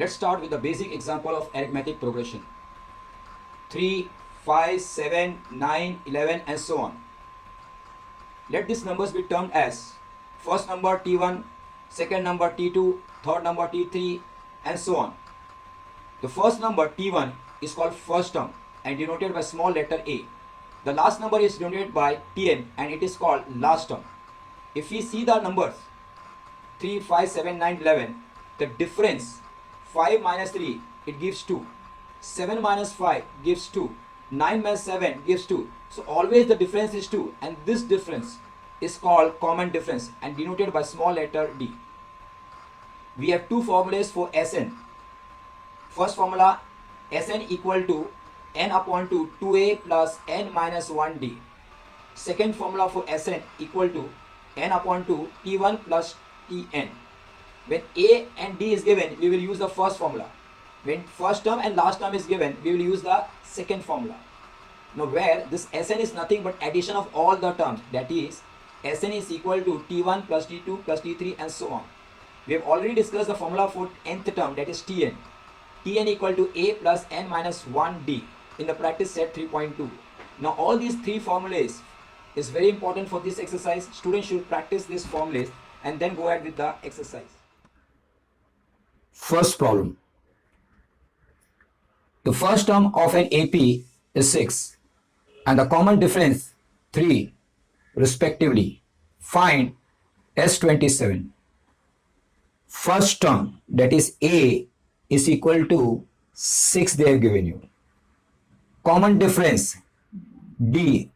Let's start with the basic example of arithmetic progression. 3, 5, 7, 9, 11 and so on. Let these numbers be termed as first number T1, second number T2, third number T3 and so on. The first number T1 is called first term and denoted by small letter a. The last number is denoted by Tn and it is called last term. If we see the numbers 3, 5, 7, 9, 11, the difference 5 minus 3 it gives 2, 7 minus 5 gives 2, 9 minus 7 gives 2. So always the difference is 2 and this difference is called common difference and denoted by small letter d. We have two formulas for Sn. First formula Sn equal to n upon 2 2a plus n minus 1d. Second formula for Sn equal to n upon 2 t1 plus tn. When a and d is given, we will use the first formula. When first term and last term is given, we will use the second formula. Now where this Sn is nothing but addition of all the terms, that is Sn is equal to t1 plus t2 plus t3 and so on. We have already discussed the formula for nth term, that is tn. Tn equal to a plus n minus 1d in the practice set 3.2. Now all these three formulas is very important for this exercise. Students should practice these formulas and then go ahead with the exercise. First problem. The first term of an AP is 6 and the common difference 3 respectively. Find S27. First term, that is A, is equal to 6 they have given you. Common difference D,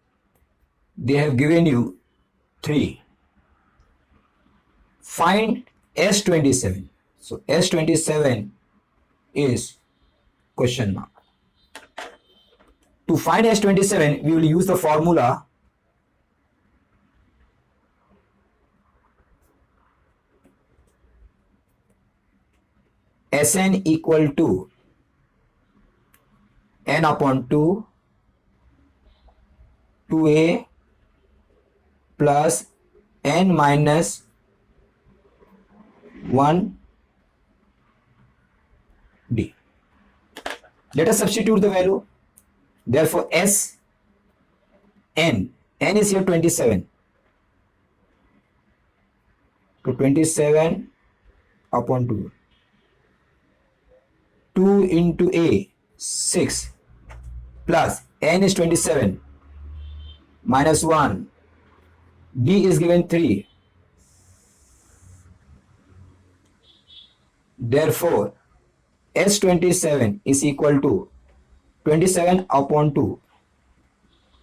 they have given you 3. Find S27. So S27 is question mark. To find S27, we will use the formula Sn equal to n upon 2 2a plus n minus 1 d. Let us substitute the value. Therefore S n is here 27. So 27 upon 2. 2 into a 6 plus n is 27 minus 1 d is given 3. Therefore S27 is equal to 27 upon 2.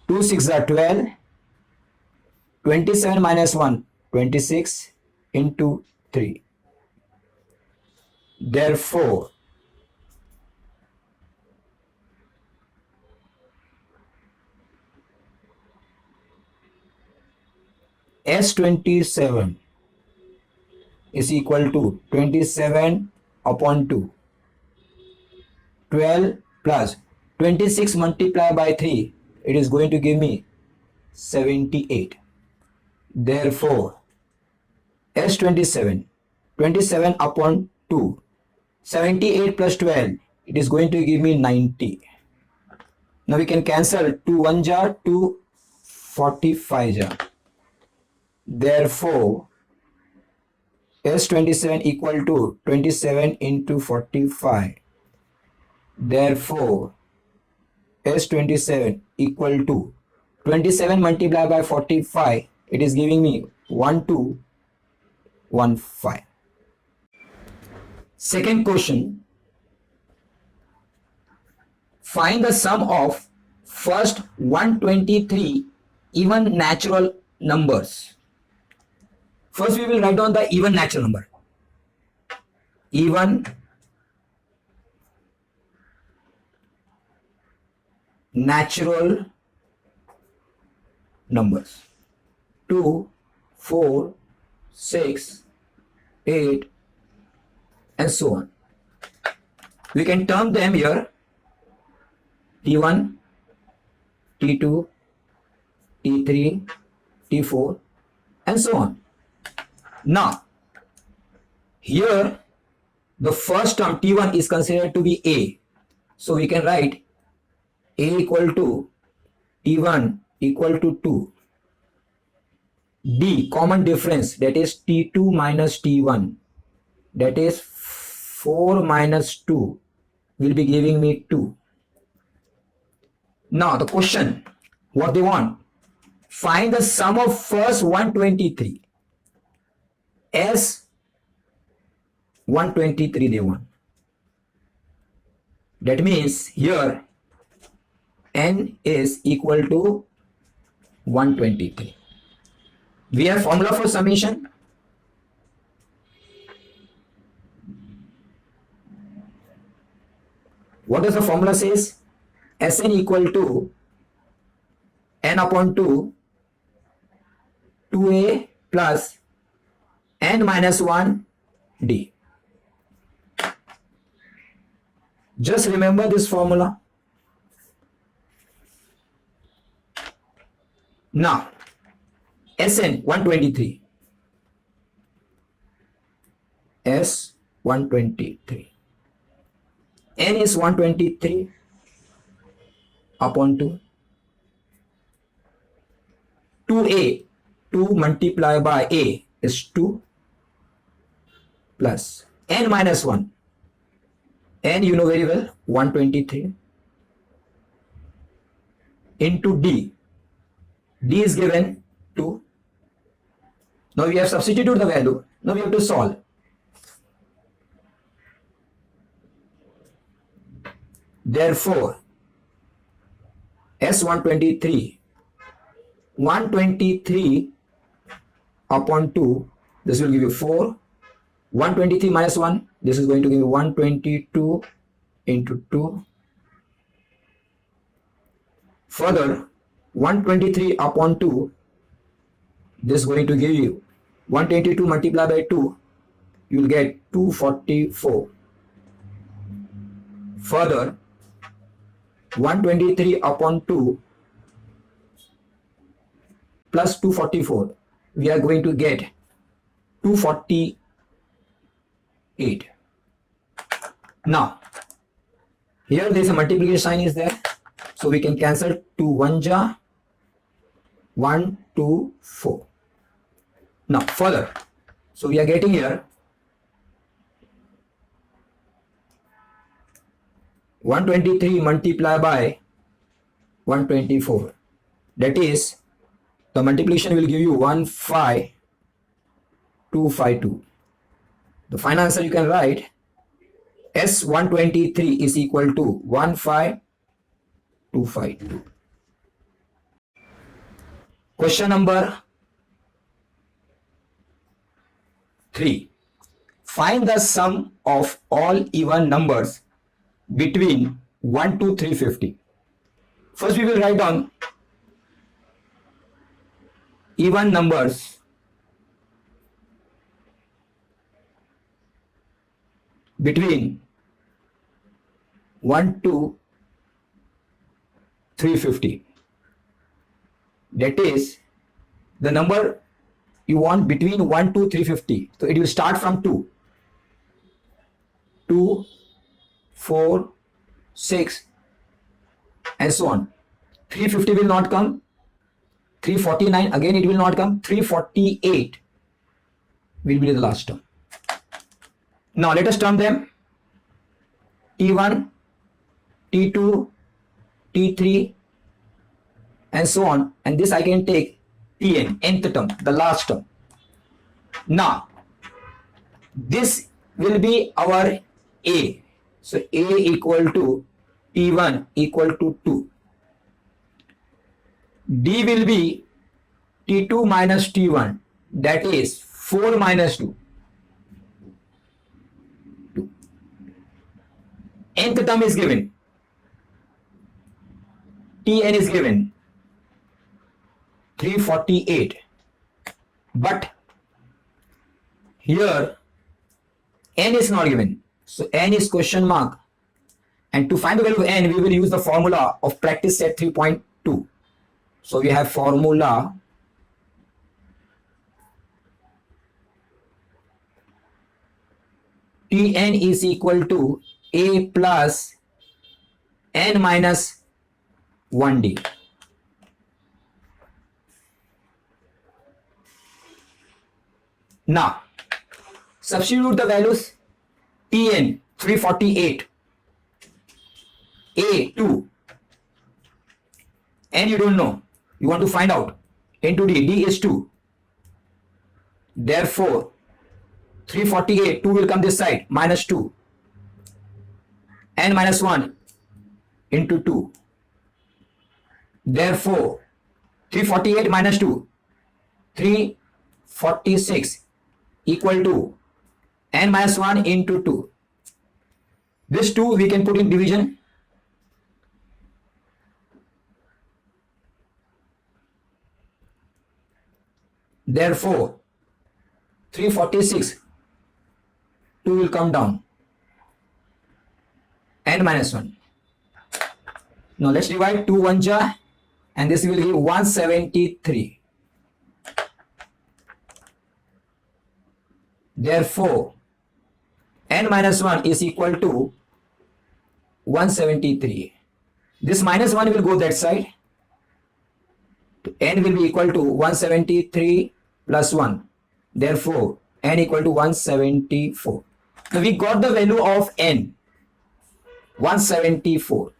2 6 are 12. 27 minus 1 26 into 3. Therefore S27 is equal to 27 upon 2. 12 plus 26 multiplied by 3, it is going to give me 78. Therefore S27, 27 upon 2, 78 plus 12, it is going to give me 90. Now we can cancel 2 1 jar, 2 45 jar. Therefore S27 equal to 27 into 45. Therefore S27 equal to 27 multiplied by 45, it is giving me 1215. Second question. Find the sum of first 123 even natural numbers. First we will write down the even natural number. Even natural numbers. 2, 4, 6, 8 and so on. We can term them here T1, T2, T3, T4 and so on. Now here the first term T1 is considered to be A. So we can write A equal to T1 equal to 2. D, common difference, that is T2 minus T1, that is 4 minus 2 will be giving me 2. Now the question, what they want? Find the sum of first 123. S 123 they want. That means here n is equal to 123. We have formula for summation. What does the formula says? Sn equal to n upon 2, 2a plus n minus 1 d. Just remember this formula. Now, Sn 123. S 123. N is 123 upon 2. 2a, 2 multiplied by a is 2 plus n minus 1. N you know very well, 123 into d. D is given 2. Now we have substituted the value. Now we have to solve. Therefore, S123, 123 upon 2, this will give you 4. 123 minus 1, this is going to give you 122 into 2. Further, 123 upon 2, this is going to give you 122 multiplied by 2, you will get 244. Further, 123 upon 2 plus 244, we are going to get 248. Now, here there is a multiplication sign is there, so we can cancel 2 1 ja 1 2 4. Now further, so we are getting here 123 multiplied by 124, that is the multiplication will give you 15252. The final answer you can write S123 is equal to 15252. Question number 3. Find the sum of all even numbers between 1 to 350. First we will write down even numbers between 1 to 350. That is the number you want between 1 to 350. So it will start from 2, 2, 4, 6 and so on. 350 will not come. 349 again it will not come. 348 will be the last term. Now let us term them. T1, T2, T3 and so on, and this I can take Tn, nth term, the last term. Now this will be our A. So A equal to T1 equal to 2. D will be T2 minus T1, that is 4 minus 2. Nth term is given. Tn is given 348. But here n is not given. So n is question mark. And to find the value of n, we will use the formula of practice set 3.2. So we have formula Tn is equal to A plus n minus 1d. Now, substitute the values. Tn 348, A 2, n you don't know, you want to find out, into d is 2. Therefore, 348, 2 will come this side, minus 2, n minus 1 into 2. Therefore, 348 minus 2, 346 equal to n minus 1 into 2. This 2 we can put in division. Therefore, 346, 2 will come down, n minus 1. Now let's divide 2 1 ja, and this will give 173. Therefore, n minus 1 is equal to 173. This minus 1 will go that side. N will be equal to 173 plus 1. Therefore, n equal to 174. Now we got the value of n, 174.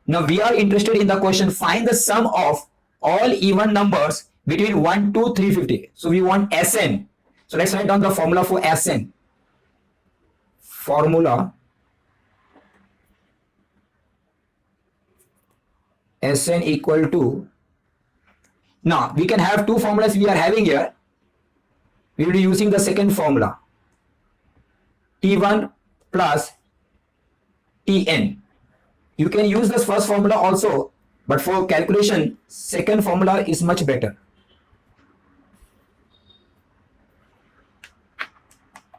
Now we are interested in the question, find the sum of all even numbers between 1 to 350. So we want Sn. So let's write down the formula for Sn. Formula Sn equal to, now we can have two formulas we are having here. We will be using the second formula, T1 plus Tn. You can use this first formula also, but for calculation, second formula is much better.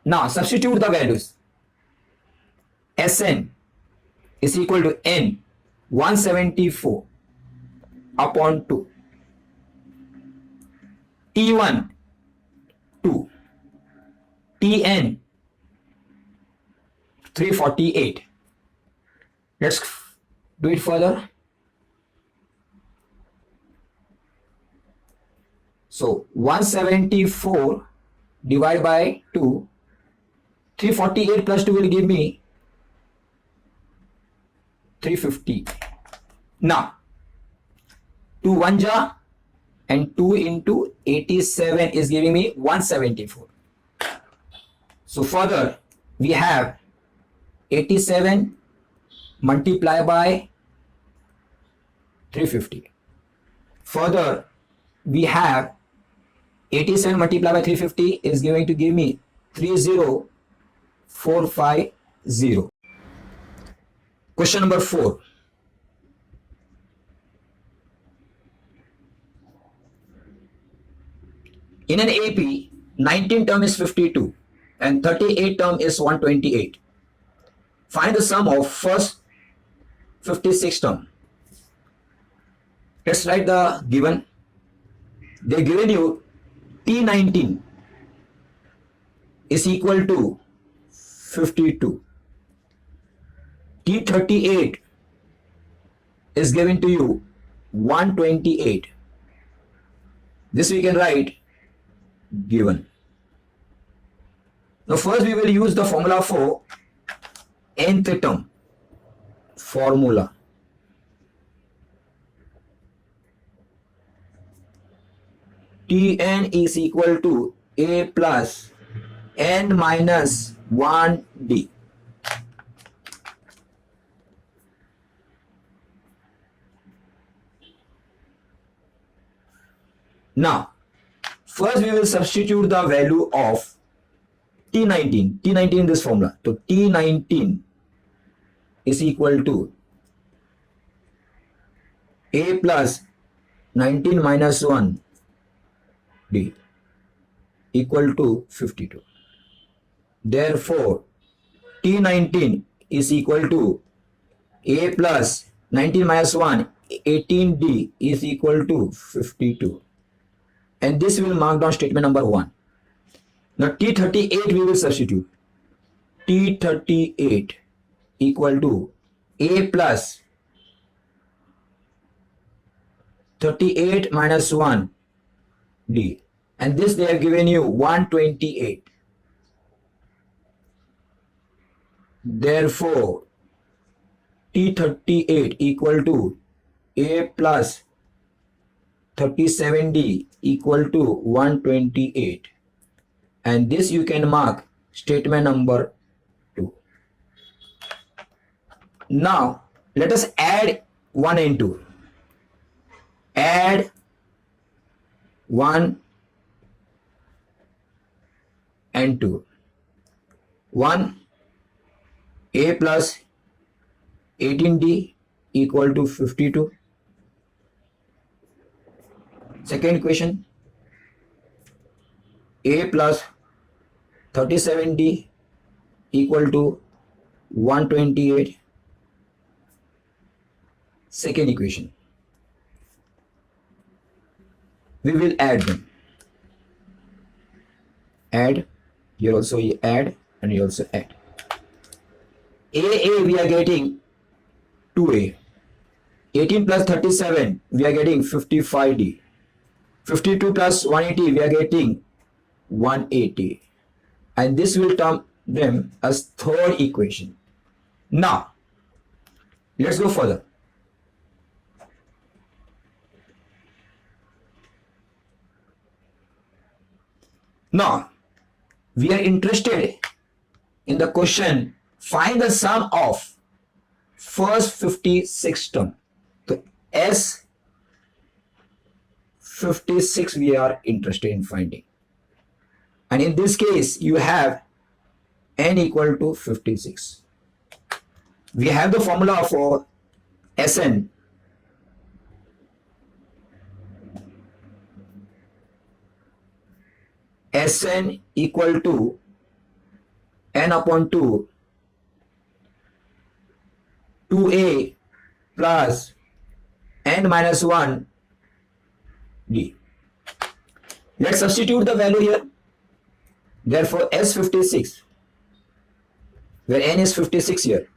Now substitute the values. Sn is equal to n 174 upon 2. T1 2. Tn 348. Let's do it further. So 174 divided by 2. 348 plus 2 will give me 350. Now 2 1 ja, and 2 into 87 is giving me 174. So further we have 87 multiplied by 350. Further we have 87 multiplied by 350 is going to give me 30450. Question number 4. In an AP, 19 term is 52 and 38 term is 128. Find the sum of first 56 term. Let's write the given. They given you T19 is equal to 52. T38 is given to you 128. This we can write given. Now first we will use the formula for nth term. Formula Tn is equal to A plus n minus 1d. Now first we will substitute the value of T19 in this formula. So T19 is equal to A plus 19 minus 1 d equal to 52. Therefore T19 is equal to A plus 19 minus 1 18d is equal to 52. And this will mark down statement number 1. Now T38 we will substitute. T38 equal to A plus 38 minus 1 D, and this they have given you 128. Therefore T38 equal to A plus 37D equal to 128, and this you can mark statement number 2. Now let us add 1 and 2. Add 1 and 2. 1 A plus 18D equal to 52. Second equation, A plus 37D equal to 128. Second equation. We will add them. Add, here also you add, and you also add. AA we are getting 2A. 18 plus 37 we are getting 55D. 52 plus 180 we are getting 180. And this will term them as third equation. Now, let's go further. Now, we are interested in the question, find the sum of first 56 term. So S56 we are interested in finding. And in this case, you have n equal to 56. We have the formula for Sn. Sn equal to n upon 2, 2a plus n minus 1 d. Let's substitute the value here. Therefore, S56, where n is 56 here,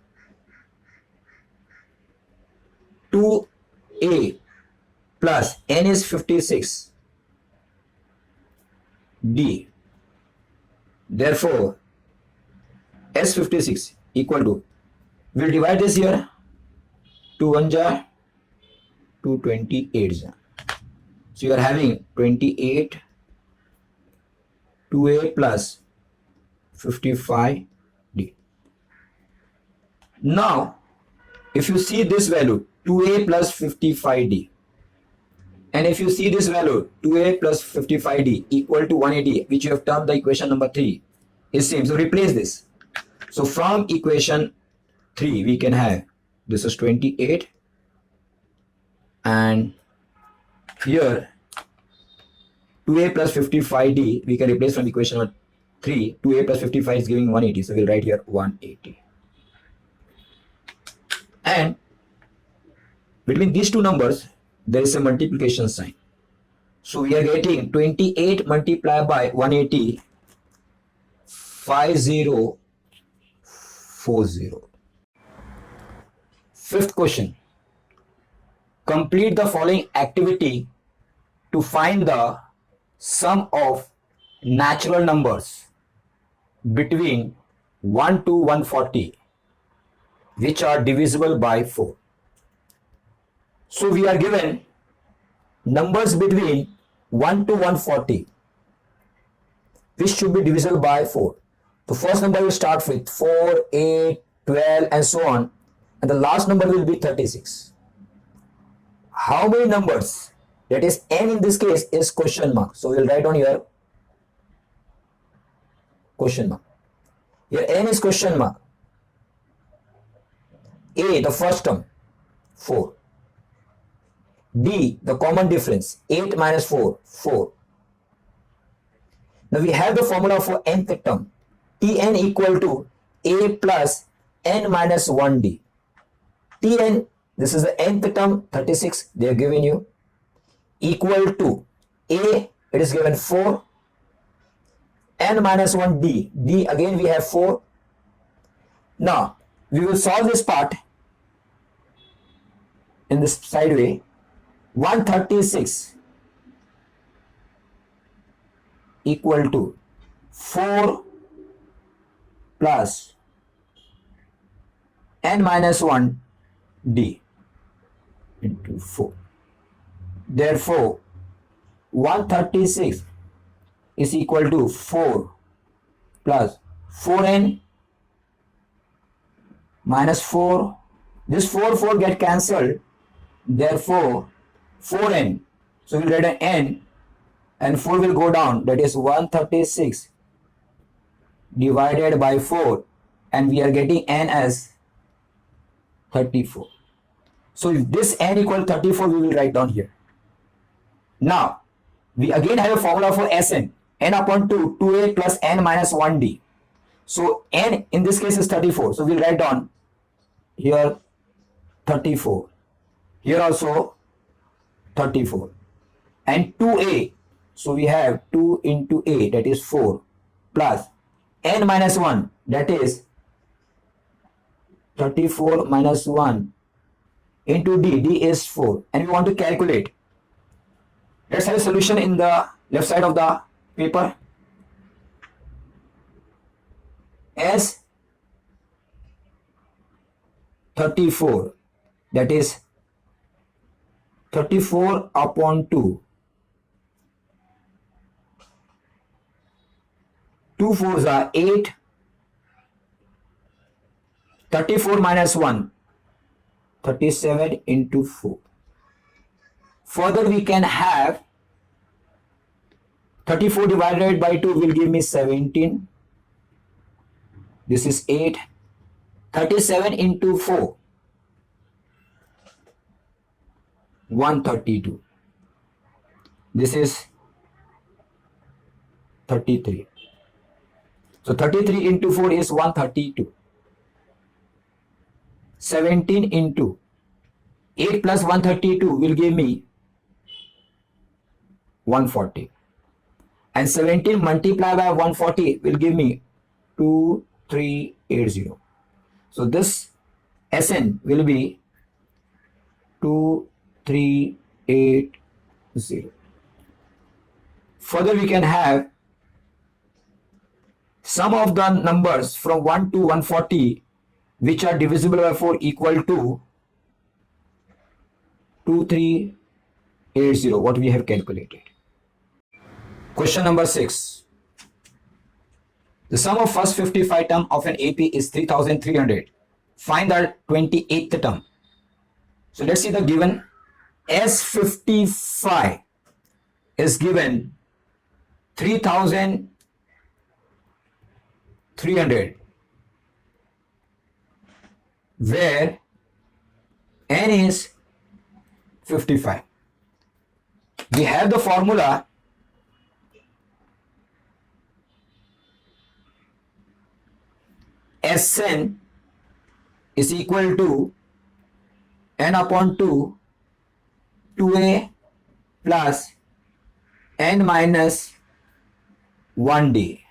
2a plus n is 56 d. Therefore, S56 equal to, we'll divide this here, 2 1 ja, 2 28 ja. So you are having 28, 2a plus 55d. Now, if you see this value, 2a plus 55d, and if you see this value, 2a plus 55d equal to 180, which you have termed the equation number 3, is same. So replace this. So from equation 3, we can have, this is 28, and here 2a plus 55d, we can replace from equation number 3. 2a plus 55 is giving 180, so we'll write here 180. And between these two numbers, there is a multiplication sign. So we are getting 28 multiplied by 180, 5040. Fifth question. Complete the following activity to find the sum of natural numbers between 1 to 140 which are divisible by 4. So we are given numbers between 1 to 140 which should be divisible by 4. The first number will start with 4, 8, 12 and so on, and the last number will be 36. How many numbers? That is n in this case is question mark. So we'll write on here question mark. Here n is question mark. A, the first term, 4. D, the common difference, 8 minus 4, 4. Now we have the formula for nth term, Tn equal to A plus n minus 1d. Tn, this is the nth term, 36, they are giving you, equal to A, it is given 4, n minus 1d, d again we have 4, Now we will solve this part in this side way. 136 equal to 4 plus n minus 1 d into 4. Therefore, 136 is equal to 4 plus 4n minus 4. This 4 get cancelled. Therefore, 4n. So we'll write an n and 4 will go down. That is 136 divided by 4, and we are getting n as 34. So if this n equal 34, we will write down here. Now, we again have a formula for Sn. N upon 2, 2a plus n minus 1d. So n in this case is 34. So we'll write down here 34. Here also 34. And 2a. So we have 2 into a, that is 4, plus n minus 1, that is 34 minus 1 into d. D is 4. And we want to calculate. Let's have a solution in the left side of the paper. S 34, that is 34 upon 2. 2 4s are 8. 34 minus 1, 37 into 4. Further, we can have 34 divided by 2 will give me 17. This is 8. 37 into 4, 132. This is 33. So 33 into 4 is 132. 17 into 8 plus 132 will give me 140. And 17 multiplied by 140 will give me 2380. So this Sn will be 2380. Further, we can have sum of the numbers from 1 to 140 which are divisible by 4 equal to 2380, what we have calculated. Question number 6. The sum of first 55 term of an AP is 3300. Find the 28th term. So let's see the given. S55 is given 3300, where n is 55. We have the formula Sn is equal to n upon 2, 2a plus n minus 1d.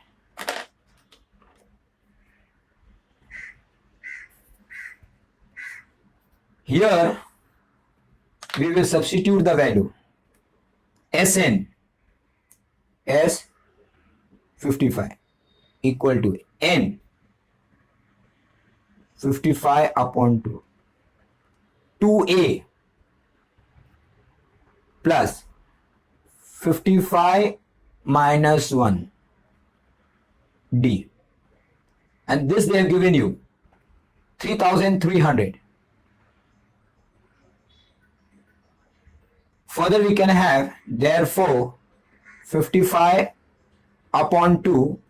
Here we will substitute the value Sn as 55 equal to n 55 upon 2, 2a plus 55 minus 1 d, and this they have given you 3300. Further, we can have therefore 55 upon 2,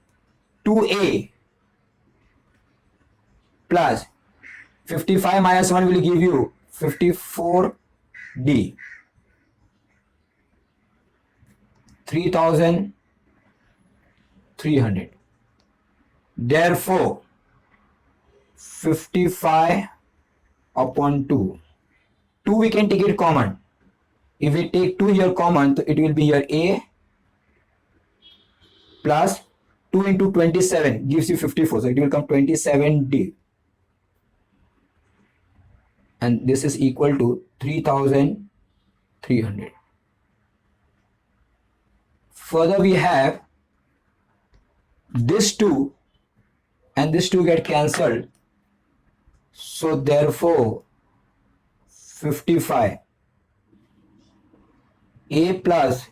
2a plus 55 minus 1 will give you 54d, 3300. Therefore 55 upon 2, 2 we can take it common. If we take 2 here common, so it will be here a plus 2 into 27 gives you 54. So it will come 27d. and this is equal to 3300. Further we have this 2 and this 2 get cancelled, so therefore 55 A plus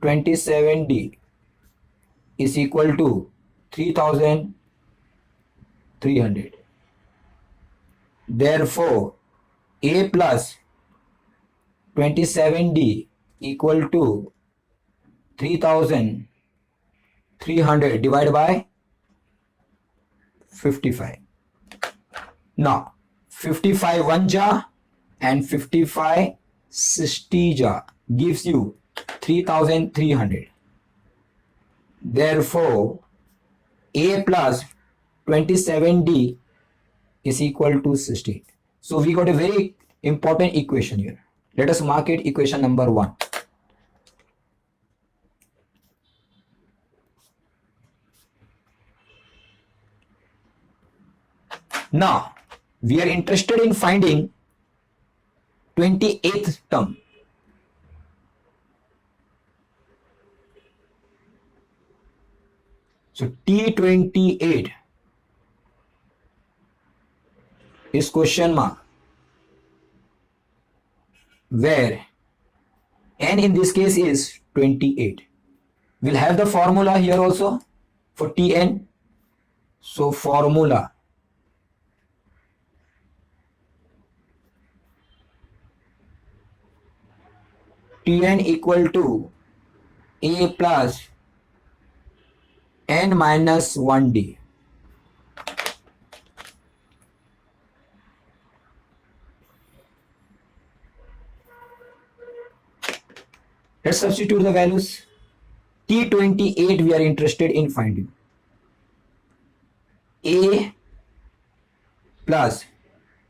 27D is equal to 3300. Therefore A plus 27D equal to 3300 divided by 55. Now 55 1 ja and 55 60 ja gives you 3300. Therefore A plus 27D is equal to 60. So we got a very important equation here. Let us mark it equation number 1. Now we are interested in finding 28th term. So T28 is question mark, where n in this case is 28. We'll have the formula here also for Tn. So formula Tn equal to A plus n minus 1D. Let's substitute the values. T28 we are interested in finding. A plus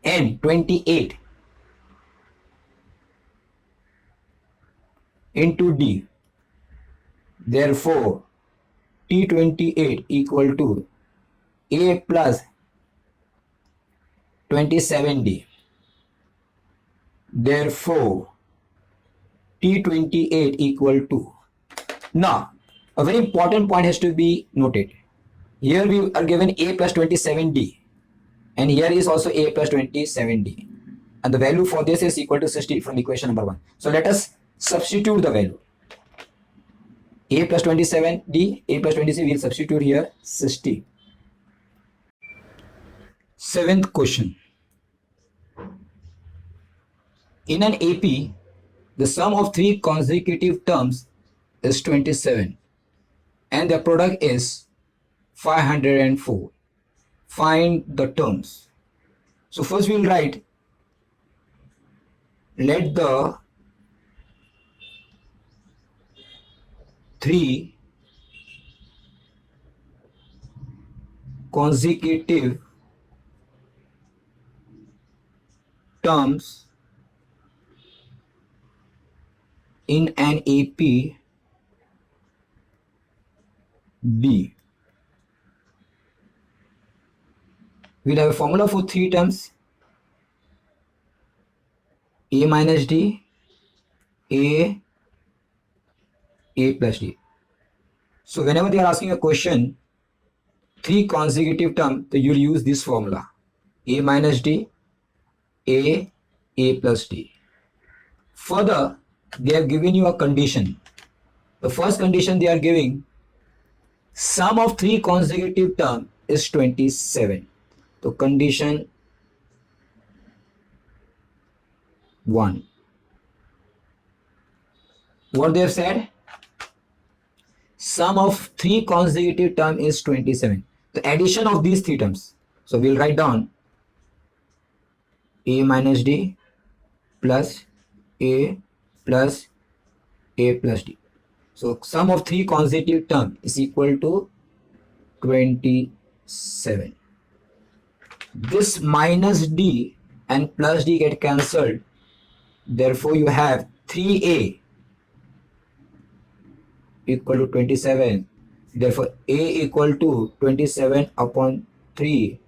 n 28 into D. Therefore T28 equal to A plus 27D. Therefore T28 equal to. Now a very important point has to be noted. Here we are given A plus 27D and here is also A plus 27D, and the value for this is equal to 60 from equation number 1. So let us substitute the value. A plus 27D, A plus 26, we will substitute here 60. Seventh question. In an AP, the sum of 3 consecutive terms is 27 and the product is 504. Find the terms. So first we will write, let the 3 consecutive terms in an AP B. We'll have a formula for 3 terms: A minus D, A plus D. So whenever they are asking a question, 3 consecutive terms, you will use this formula: A minus D, A plus D. Further, they have given you a condition. The first condition they are giving, sum of 3 consecutive terms is 27. So condition 1. What they have said? Sum of 3 consecutive terms is 27. The addition of these 3 terms. So we'll write down A minus D plus A plus D. So sum of 3 consecutive terms is equal to 27. This minus D and plus D get cancelled. Therefore you have 3A equal to 27. Therefore A equal to 27 upon 3.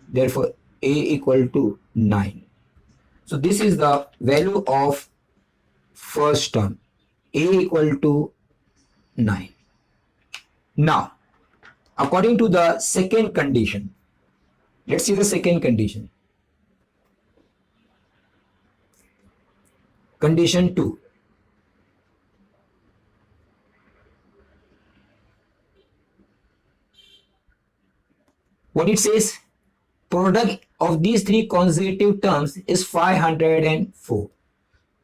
Therefore A equal to 9. So this is the value of first term, a equal to 9. Now, according to the second condition, let's see the second condition. Condition 2. What it says? Product of these three consecutive terms is 504.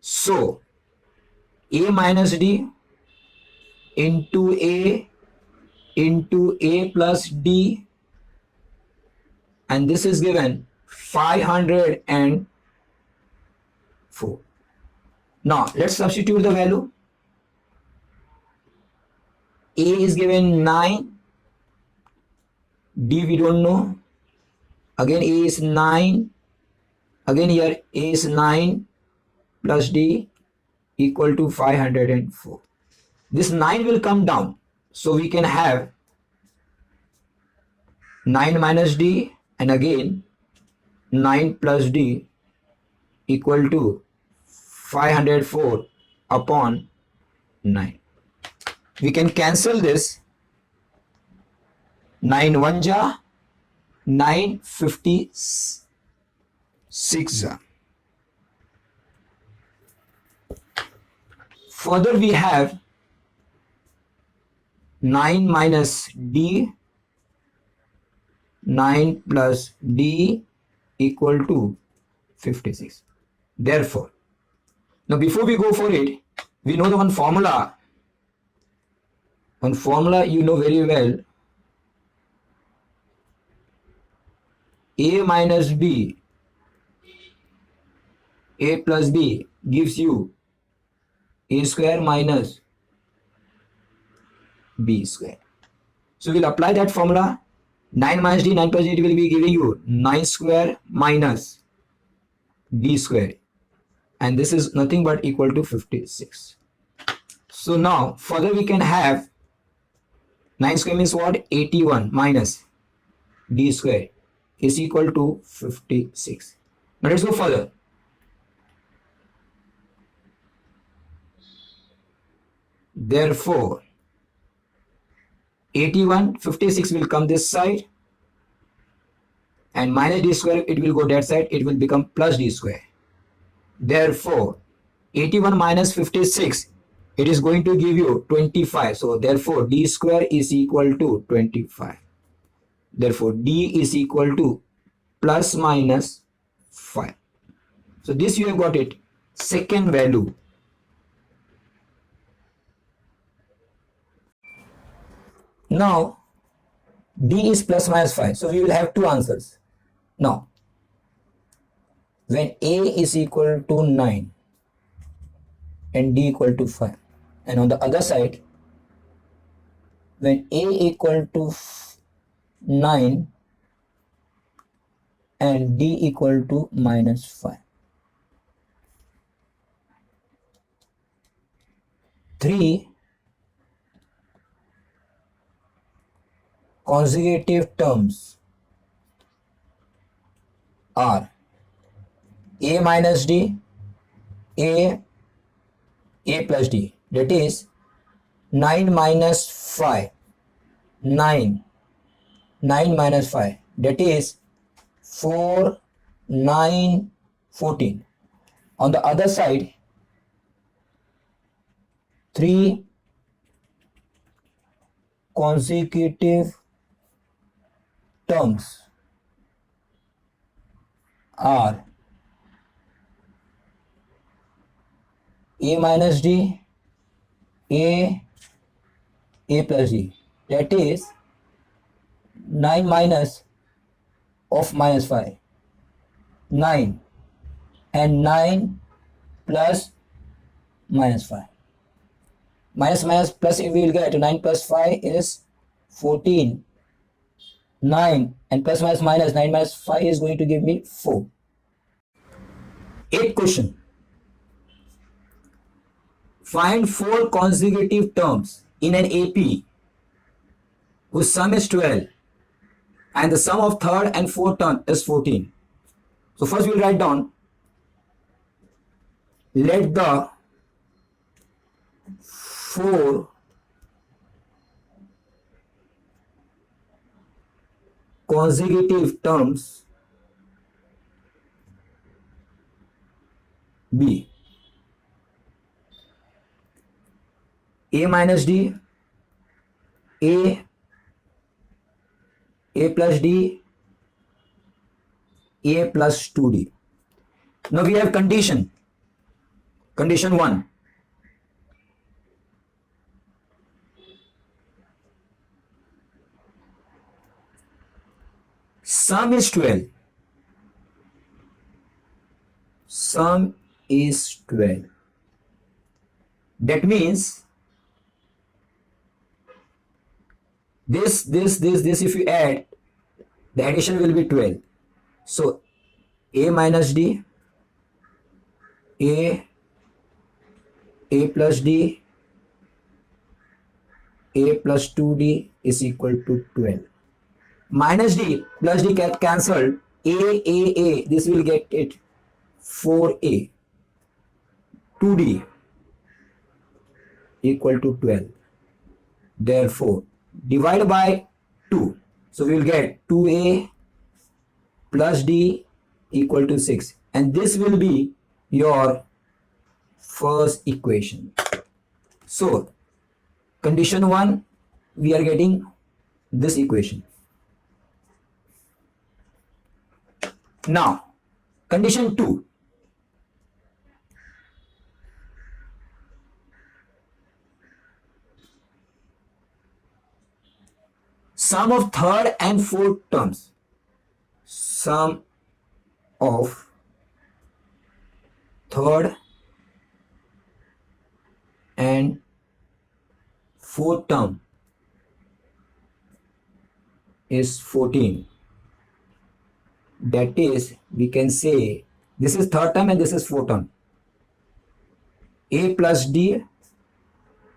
So, a minus d into a plus d, and this is given 504. Now, let's substitute the value. A is given 9, d we don't know. Again a is 9, again here a is 9 plus d equal to 504. This 9 will come down, so we can have 9 minus d and again 9 plus d equal to 504 upon 9. We can cancel this. 9 1 ja, 9 56 ja. Further we have 9 minus d, 9 plus d equal to 56. Therefore, now before we go for it, we know the one formula. One formula you know very well. A minus b, a plus b gives you a square minus b square. So we'll apply that formula. 9 minus d, 9 plus d will be giving you 9 square minus d square, and this is nothing but equal to 56. So now further we can have 9 square means what? 81 minus d square is equal to 56. Now let's go further. Therefore, 81, 56 will come this side, and minus d square, it will go that side, it will become plus d square. Therefore, 81 minus 56, it is going to give you 25. So therefore, d square is equal to 25. Therefore, d is equal to plus minus 5. So this you have got it. Second value. Now, d is plus minus 5. So we will have two answers. Now, when a is equal to 9 and d equal to 5, and on the other side, when a equal to 9 and d equal to minus 5. 3 consecutive terms are a minus d, a plus d, that is 9 minus 5, 9 minus 5, that is 4, 9, 14. On the other side, 3 consecutive terms are a minus d, a plus d, that is 9 minus of minus 5, 9, and 9 plus minus 5. Minus plus we will get 9 plus 5 is 14. 9 and plus minus 9 minus 5 is going to give me 4. 8th question. Find 4 consecutive terms in an AP whose sum is 12 and the sum of third and fourth term is 14. So first we'll write down, let the 4 consecutive terms be a minus d, a plus d, a plus 2d. Now we have condition 1. Sum is 12. Sum is 12. That means this if you add, the addition will be 12. So a minus d, a plus d, a plus 2d is equal to 12. Minus d plus d get cancelled. A, this will get it 4a. 2d equal to 12. Therefore, divide by 2. So we will get 2a plus d equal to 6. And this will be your first equation. So, condition 1, we are getting this equation. Now, condition 2. Sum of third and fourth terms. Sum of third and fourth term is 14. That is, we can say this is third term and this is fourth term. A plus d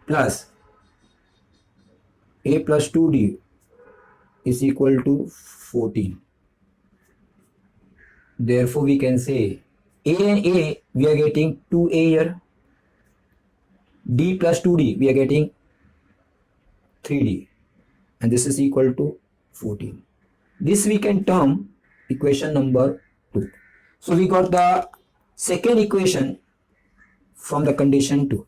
plus a plus 2d is equal to 14. Therefore, we can say a and a, we are getting 2a here. D plus 2d, we are getting 3d. And this is equal to 14. This we can term equation number 2. So we got the second equation from the condition 2.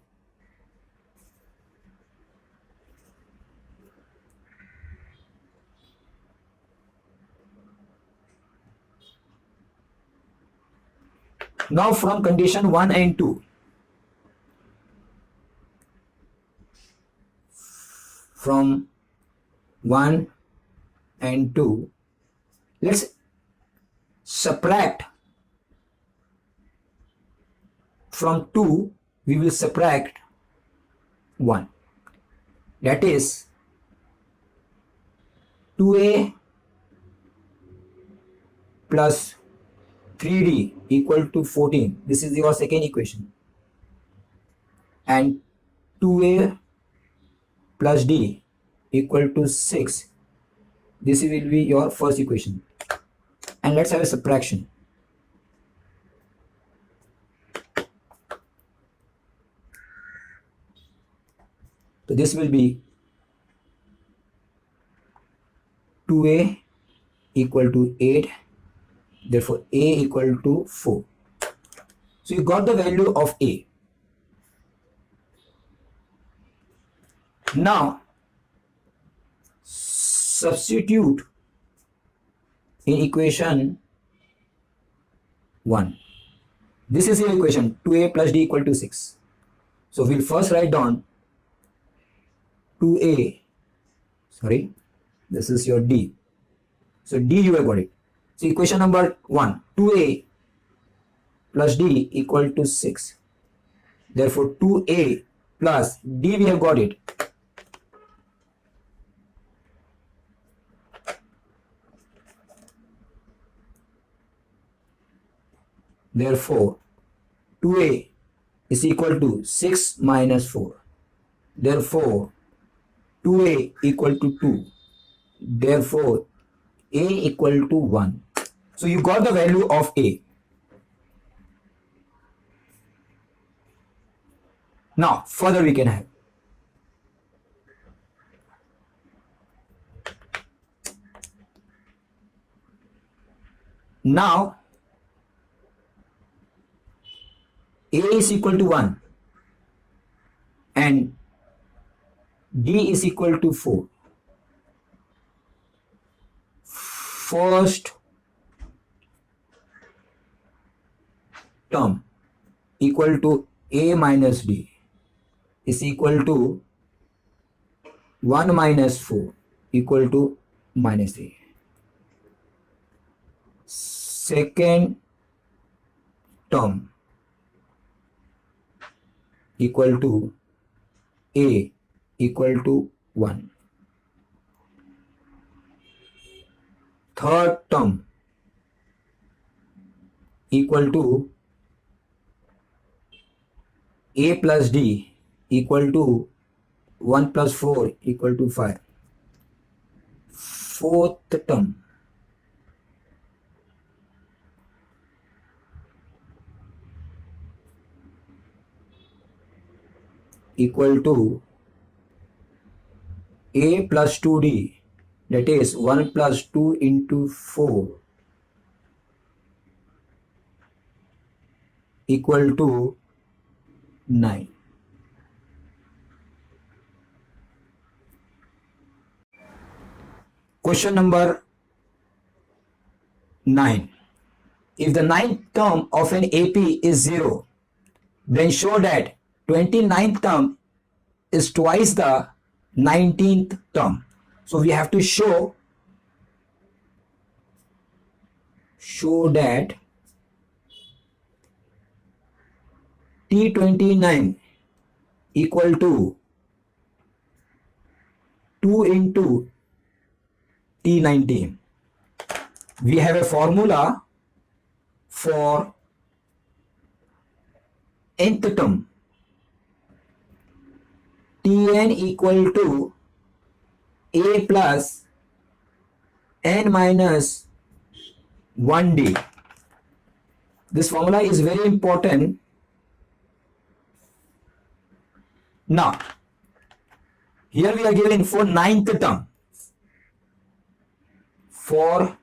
Now from condition 1 and 2, from 1 and 2, let's subtract. From 2, we will subtract 1. That is 2a plus 3d equal to 14. This is your second equation. And 2a plus d equal to 6. This will be your first equation. And let's have a subtraction. So this will be 2a equal to 8. Therefore, a equal to 4. So you got the value of a. Now, substitute in equation 1. This is your equation, 2a plus d equal to 6. So we'll first write down 2a, this is your d. So d you have got it. So equation number 1, 2a plus d equal to 6. Therefore 2a plus d we have got it. Therefore 2a is equal to 6 minus 4. Therefore 2a equal to 2. Therefore a equal to 1. So you got the value of A. Now further we can have now A is equal to 1 and D is equal to 4. First term equal to A minus D is equal to 1 minus 4 equal to minus A. Second term equal to A equal to 1. Third term equal to A plus D equal to 1 plus 4 equal to 5. Fourth term equal to A plus 2D, that is 1 plus 2 into 4 equal to 9. Question number 9. If the ninth term of an AP is 0, then show that 29th term is twice the 19th term. So we have to show that T29 equal to 2 into T19. We have a formula for nth term. Tn equal to A plus n minus 1d. This formula is very important. Now, here we are given for ninth term. For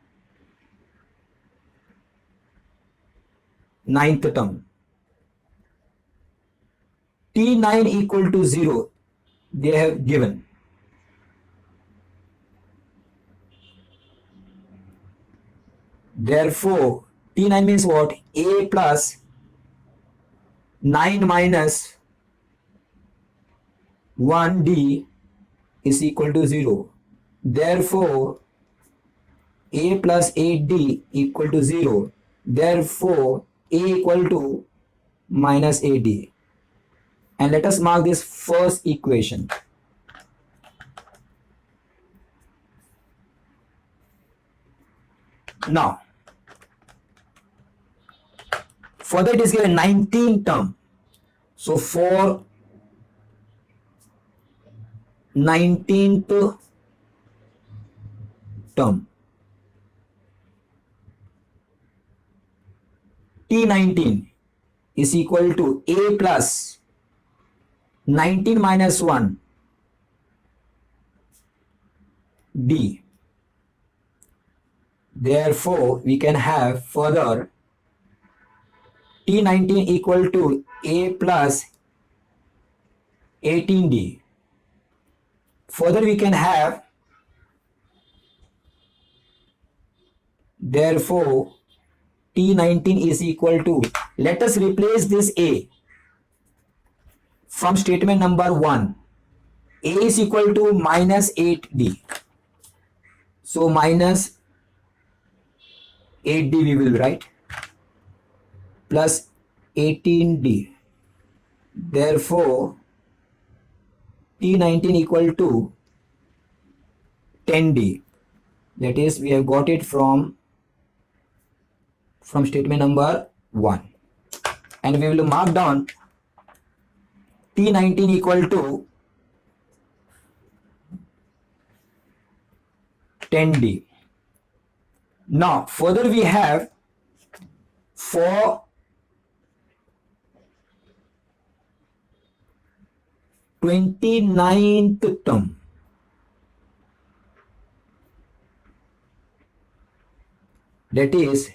ninth term, T9 equal to 0, they have given. Therefore, T9 means what? A plus 9 minus 1D is equal to 0. Therefore, A plus 8D equal to 0. Therefore, A equal to minus AD. And let us mark this first equation. Now, further it is given 19th term. So for 19th term, T19 is equal to A plus 19 minus 1 D. Therefore, we can have further T19 equal to A plus 18D. Further, we can have, therefore, T19 is equal to, let us replace this A from statement number 1. A is equal to minus 8D. So minus 8D we will write plus 18D. Therefore, T19 equal to 10D. That is, we have got it from statement number 1. And we will mark down T19 equal to 10D. Now further we have for 29th term. That is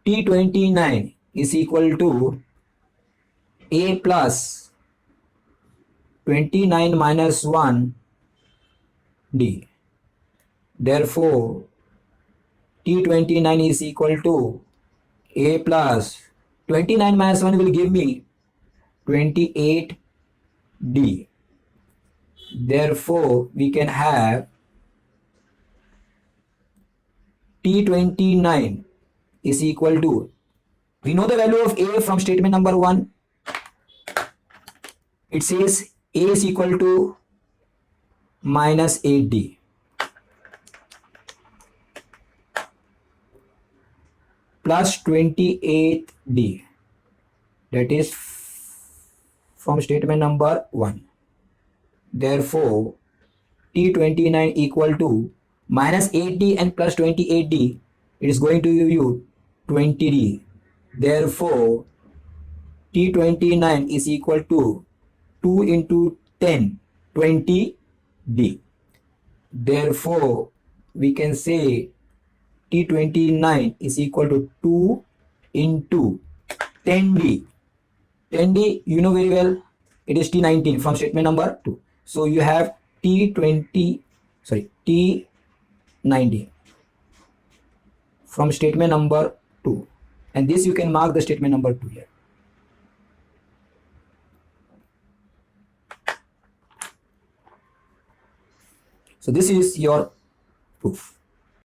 T29 is equal to A plus 29 minus 1 D. Therefore, T29 is equal to A plus 29 minus 1 will give me 28 D. Therefore, we can have T29 is equal to, we know the value of A from statement number 1. It says A is equal to minus 8D. Plus 28D. That is from statement number 1. Therefore, T29 equal to minus 8D and plus 28D. It is going to give you 20D. Therefore, T29 is equal to 2 into 10, 20D. Therefore, we can say T29 is equal to 2 into 10D. 10D, you know very well, it is T19 from statement number 2. So you have T90 from statement number 2. And this you can mark the statement number 2 here. So this is your proof.